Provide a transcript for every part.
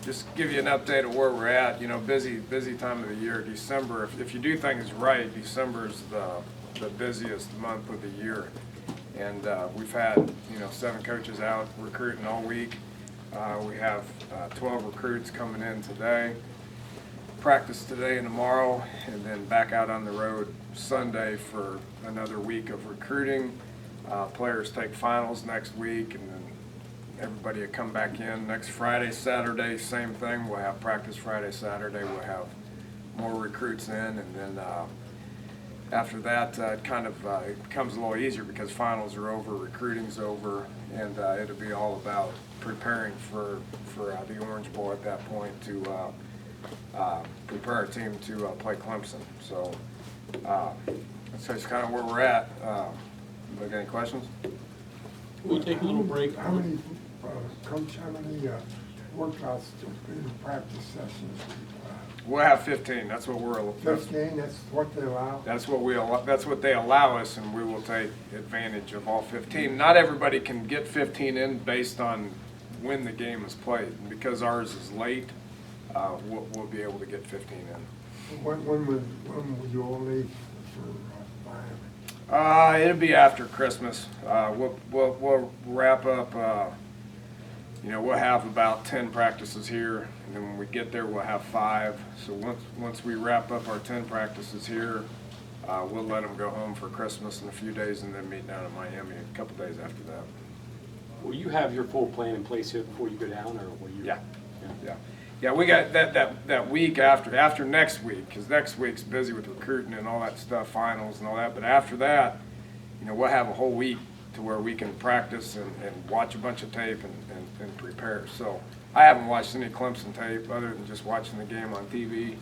Just give you an update of where we're at. Busy time of the year. December, if you do things right, December is the busiest month of the year. And we've had 7 coaches out recruiting all week. We have 12 recruits coming in today. Practice today and tomorrow, and then back out on the road Sunday for another week of recruiting. Players take finals next week, and then everybody will come back in next Friday, Saturday, same thing. We'll have practice Friday, Saturday. We'll have more recruits in, and then after that, it becomes a little easier because finals are over, recruiting's over, and it'll be all about preparing for the Orange Bowl at that point to prepare our team to play Clemson. So that's kind of where we're at. Got any questions? We'll take a little break. How many, Coach, how many workouts in practice sessions? We'll have 15. That's what we're. 15, that's what they allow? That's what they allow us, and we will take advantage of all 15. Not everybody can get 15 in based on when the game is played. And because ours is late, we'll be able to get 15 in. When would you all leave for Miami? It'll be after Christmas. We'll wrap up. We'll have about 10 practices here, and then when we get there, we'll have 5. So once we wrap up our 10 practices here, we'll let them go home for Christmas in a few days, and then meet down in Miami a couple days after that. Will you have your full plan in place here before you go down, or will you? Yeah. We got that week after next week, because next week's busy with recruiting and all that stuff, finals and all that. But after that, we'll have a whole week to where we can practice and watch a bunch of tape and prepare. So I haven't watched any Clemson tape other than just watching the game on TV,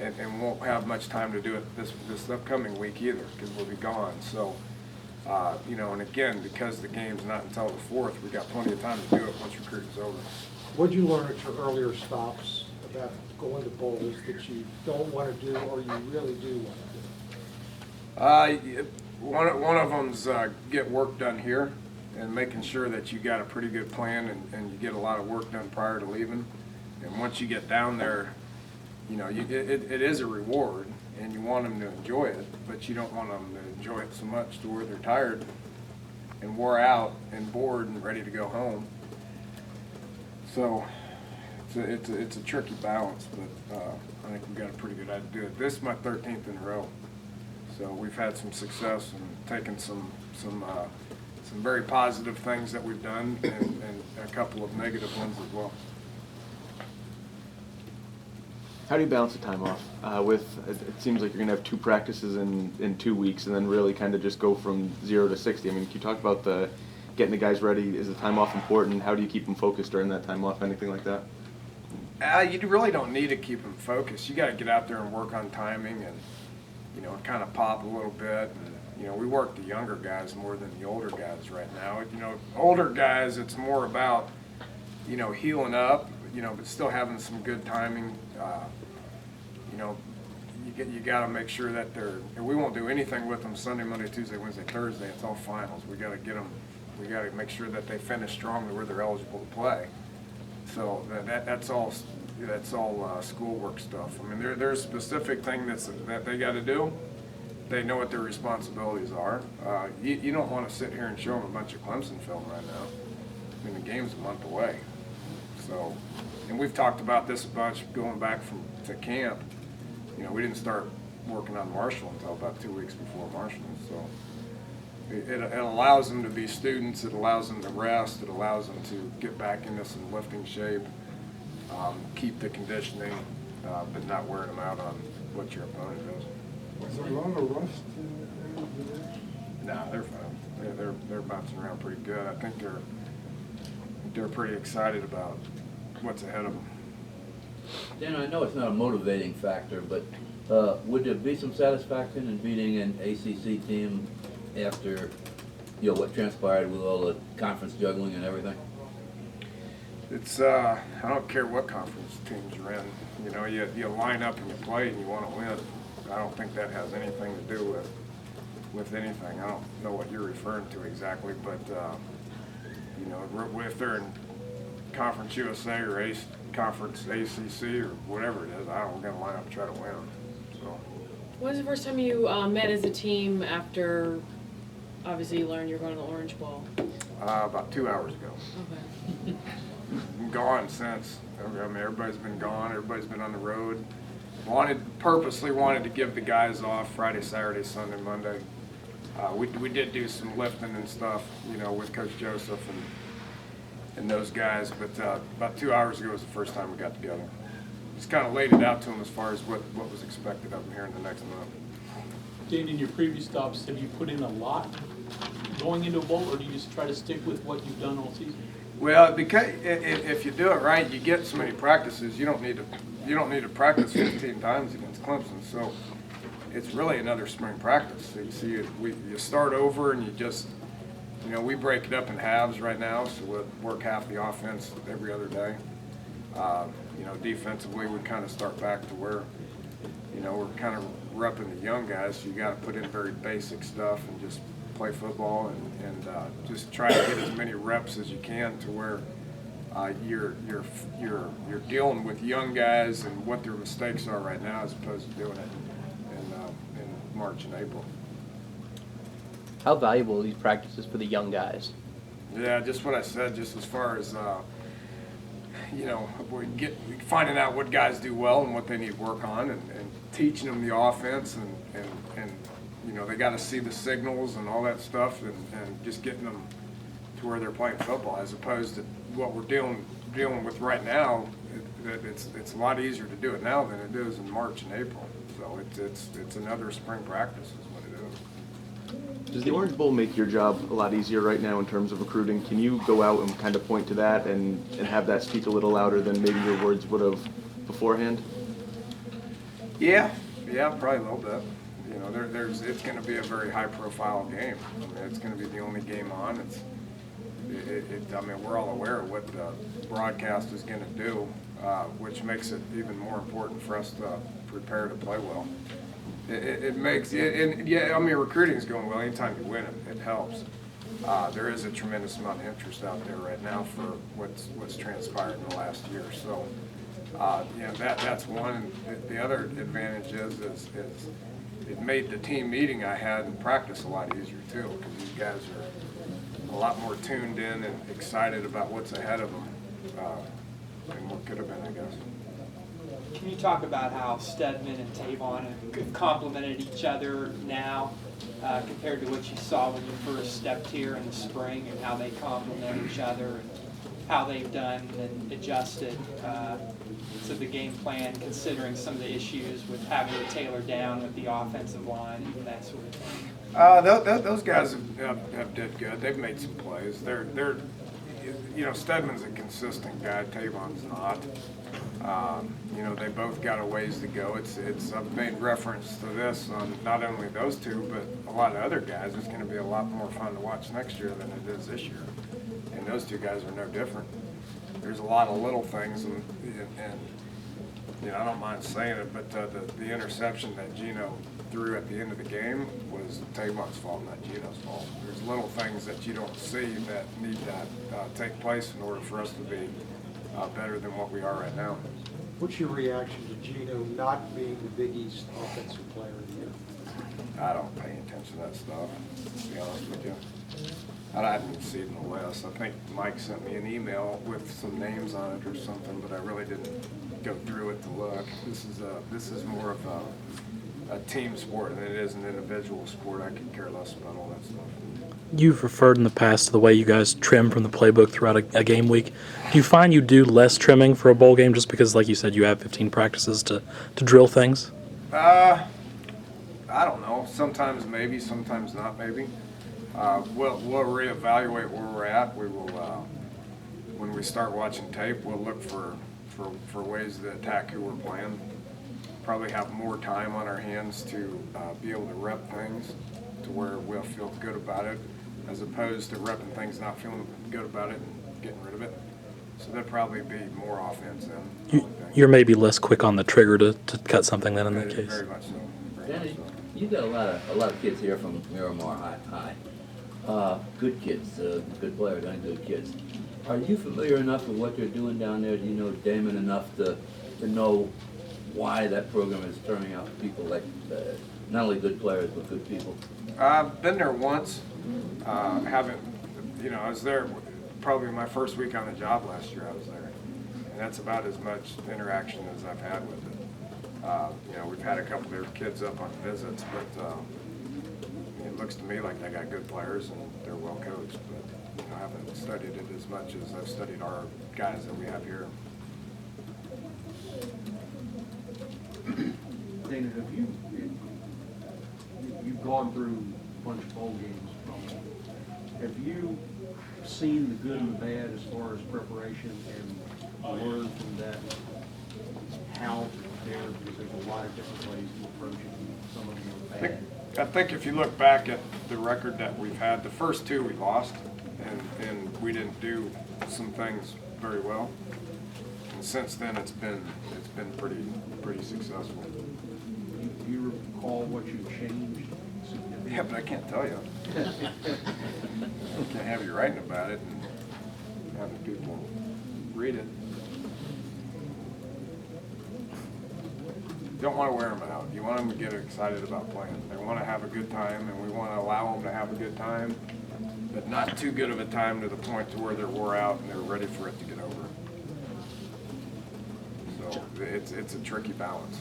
and won't have much time to do it this upcoming week either, because we'll be gone. So and again, because the game's not until the 4th, we got plenty of time to do it once recruiting's over. What'd you learn at your earlier stops about going to bowls that you don't want to do or you really do want to do? One of them's get work done here, and making sure that you got a pretty good plan and you get a lot of work done prior to leaving. And once you get down there, it is a reward, and you want them to enjoy it, but you don't want them to enjoy it so much to where they're tired and wore out and bored and ready to go home. So it's a tricky balance, but I think we've got a pretty good idea to do it. This is my 13th in a row, so we've had some success and taken some very positive things that we've done, and a couple of negative ones as well. How do you balance the time off? It seems like you're going to have 2 practices in 2 weeks, and then really kind of just go from 0 to 60. I mean, can you talk about getting the guys ready? Is the time off important? How do you keep them focused during that time off? Anything like that? You really don't need to keep them focused. You got to get out there and work on timing and kind of pop a little bit. And, we work the younger guys more than the older guys right now. Older guys, it's more about healing up, but still having some good timing. You got to make sure that we won't do anything with them Sunday, Monday, Tuesday, Wednesday, Thursday. It's all finals. We got to get them. We got to make sure that they finish strongly where they're eligible to play. So that's all schoolwork stuff. I mean, there's specific thing that they got to do. They know what their responsibilities are. You don't want to sit here and show them a bunch of Clemson film right now. I mean, the game's a month away. So, and we've talked about this a bunch going back to camp. We didn't start working on Marshall until about 2 weeks before Marshall. So it allows them to be students. It allows them to rest. It allows them to get back into some lifting shape, keep the conditioning, but not wearing them out on what your opponent does. Was there a lot of rust in the Nah, they're fine. They're bouncing around pretty good. I think they're pretty excited about what's ahead of them. Dan, I know it's not a motivating factor, but would there be some satisfaction in beating an ACC team after what transpired with all the conference juggling and everything? It's I don't care what conference teams you're in. You line up and you play and you want to win. I don't think that has anything to do with anything. I don't know what you're referring to exactly, but if they're in Conference USA or Conference ACC or whatever it is. We're going to line up and try to win. So. When was the first time you met as a team after, obviously, you learned you were going to the Orange Bowl? About 2 hours ago. Okay. Been gone since. I mean, everybody's been gone. Everybody's been on the road. Purposely wanted to give the guys off Friday, Saturday, Sunday, Monday. We did do some lifting and stuff, you know, with Coach Joseph and those guys. But about 2 hours ago was the first time we got together. Just kind of laid it out to them as far as what was expected of them here in the next month. Dan, in your previous stops, have you put in a lot going into a bowl, or do you just try to stick with what you've done all season? Well, because if you do it right, you get so many practices. You don't need to practice 15 times against Clemson. So it's really another spring practice. So you see, you start over and you just, you know, we break it up in halves right now. So we'll work half the offense every other day. You know, defensively, we kind of start back to where, you know, we're kind of repping the young guys. So you got to put in very basic stuff and just play football and just try to get as many reps as you can to where you're dealing with young guys and what their mistakes are right now as opposed to doing it in March and April. How valuable are these practices for the young guys? Yeah, just what I said. Just as far as you know, finding out what guys do well and what they need work on, and teaching them the offense and you know, they got to see the signals and all that stuff, and just getting them to where they're playing football, as opposed to what we're dealing with right now. It's a lot easier to do it now than it is in March and April. So it's another spring practice is what it is. Does the Orange Bowl make your job a lot easier right now in terms of recruiting? Can you go out and kind of point to that and have that speak a little louder than maybe your words would have beforehand? Yeah, probably a little bit. You know, it's going to be a very high-profile game. I mean, it's going to be the only game on. I mean, we're all aware of what the broadcast is going to do, which makes it even more important for us to prepare to play well. It makes it, and yeah, I mean, recruiting is going well. Anytime you win it helps. There is a tremendous amount of interest out there right now for what's transpired in the last year. So, you know, that's one. The other advantage is it made the team meeting I had in practice a lot easier too, because these guys are a lot more tuned in and excited about what's ahead of them than what could have been, I guess. Can you talk about how Stedman and Tavon have complemented each other now compared to what you saw when you first stepped here in the spring, and how they complement each other and how they've done and adjusted to the game plan, considering some of the issues with having to tailor down with the offensive line and that sort of thing? Those guys have did good. They've made some plays. They're you know, Stedman's a consistent guy. Tavon's not. You know, they both got a ways to go. I've made reference to this on not only those two, but a lot of other guys. It's going to be a lot more fun to watch next year than it is this year. And those two guys are no different. There's a lot of little things, and you know, I don't mind saying it, but the interception that Gino threw at the end of the game was Tavon's fault, not Gino's fault. There's little things that you don't see that need to take place in order for us to be better than what we are right now. What's your reaction to Gino not being the Big East Offensive Player of the Year? I don't pay attention to that stuff, to be honest with you. I didn't see it in the list. I think Mike sent me an email with some names on it or something, but I really didn't go through it to look. This is more of a team sport than it is an individual sport. I could care less about all that stuff. You've referred in the past to the way you guys trim from the playbook throughout a game week. Do you find you do less trimming for a bowl game just because, like you said, you have 15 practices to drill things? I don't know. Sometimes maybe, sometimes not maybe. We'll reevaluate where we're at. We will, when we start watching tape, we'll look for ways to attack who we're playing. Probably have more time on our hands to be able to rep things to where we'll feel good about it, as opposed to repping things, not feeling good about it and getting rid of it. So there'll probably be more offense then. You're maybe less quick on the trigger to cut something than in that case. Very much so. Danny, you got a lot of kids here from Miramar High. Good kids, good players and good kids. Are you familiar enough with what they're doing down there? Do you know Damon enough to know why that program is turning out people like, not only good players, but good people? I've been there once. Haven't, I was there probably my first week on the job last year. I was there, and that's about as much interaction as I've had with it. We've had a couple of their kids up on visits, but it looks to me like they got good players and they're well coached. But I haven't studied it as much as I've studied our guys that we have here. Dana, have you've gone through a bunch of bowl games probably. Have you seen the good and the bad as far as preparation and learned from that how to prepare? Because there's a lot of different ways to approach it, and some of them are bad. I think if you look back at the record that we've had, the first two we lost, and we didn't do some things very well. And since then, it's been pretty successful. Do you recall what you changed significantly? Yeah, but I can't tell you. Can't have you writing about it and having people read it. You don't want to wear them out. You want them to get excited about playing. They want to have a good time, and we want to allow them to have a good time, but not too good of a time to the point to where they're wore out and they're ready for it to get over. So it's a tricky balance.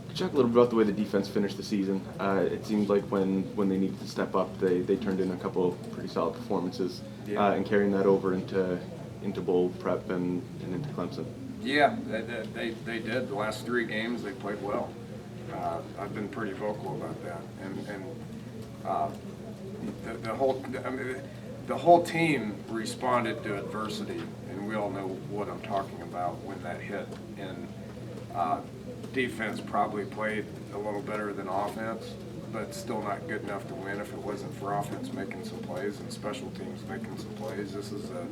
Could you talk a little bit about the way the defense finished the season? It seemed like when they needed to step up, they turned in a couple of pretty solid performances, and carrying that over into bowl prep and into Clemson. Yeah, they did. The last 3 games, they played well. I've been pretty vocal about that, and the whole team responded to adversity, and we all know what I'm talking about when that hit. And defense probably played a little better than offense, but still not good enough to win if it wasn't for offense making some plays and special teams making some plays. This is a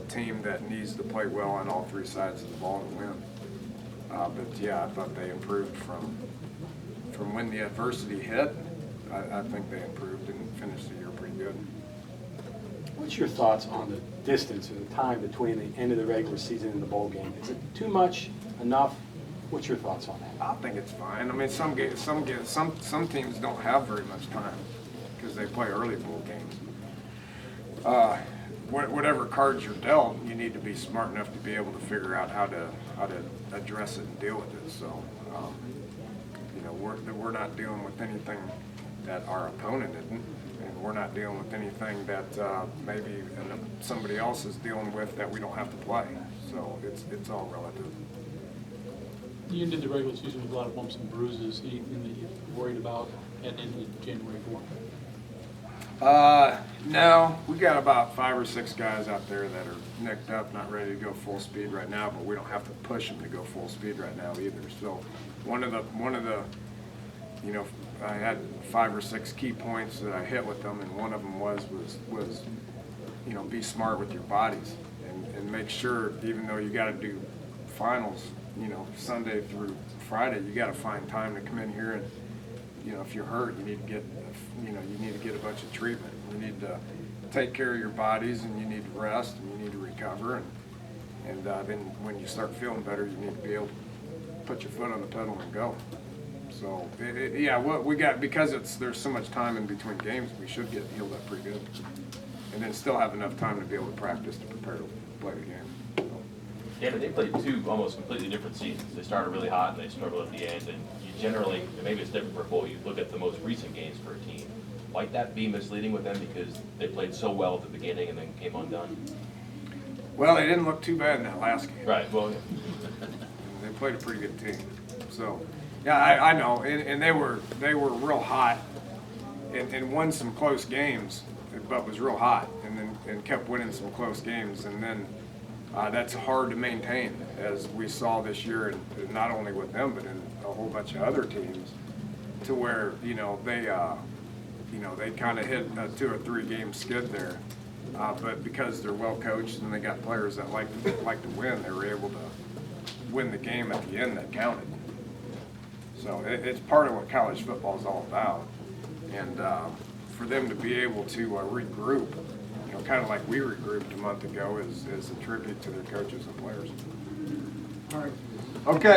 team that needs to play well on all 3 sides of the ball to win. But yeah, I thought they improved from when the adversity hit. I think they improved and finished the year pretty good. What's your thoughts on the distance or the time between the end of the regular season and the bowl game? Is it too much, enough? What's your thoughts on that? I think it's fine. I mean, some teams don't have very much time because they play early bowl games. Whatever cards you're dealt, you need to be smart enough to be able to figure out how to address it and deal with it. So, we're not dealing with anything that our opponent isn't, and we're not dealing with anything that maybe somebody else is dealing with that we don't have to play. So it's all relative. You ended the regular season with a lot of bumps and bruises. Anything that you're worried about at end of January 4th? No, we got about 5 or 6 guys out there that are nicked up, not ready to go full speed right now, but we don't have to push them to go full speed right now either. So one of the I had 5 or 6 key points that I hit with them, and one of them was be smart with your bodies and make sure, even though you got to do finals, Sunday through Friday, you got to find time to come in here and, if you're hurt, you need to get a bunch of treatment. You need to take care of your bodies, and you need to rest, and you need to recover, and then when you start feeling better, you need to be able to put your foot on the pedal and go. So what we got, because there's so much time in between games, we should get healed up pretty good, and then still have enough time to be able to practice to prepare to play the game. Yeah, but they played 2 almost completely different seasons. They started really hot and they struggled at the end. And you generally, and maybe it's different for bowl, you look at the most recent games for a team. Might that be misleading with them because they played so well at the beginning and then came undone? Well, they didn't look too bad in that last game. Right, well, yeah. They played a pretty good team. So, yeah, I know. And they were real hot and won some close games, but was real hot and kept winning some close games. And then that's hard to maintain, as we saw this year, and not only with them, but in a whole bunch of other teams, to where they kind of hit a 2 or 3 game skid there, but because they're well coached and they got players that like to win, they were able to win the game at the end that counted. So it's part of what college football is all about, and for them to be able to regroup. kind of like we regrouped a month ago, is a tribute to their coaches and players. All right. Okay.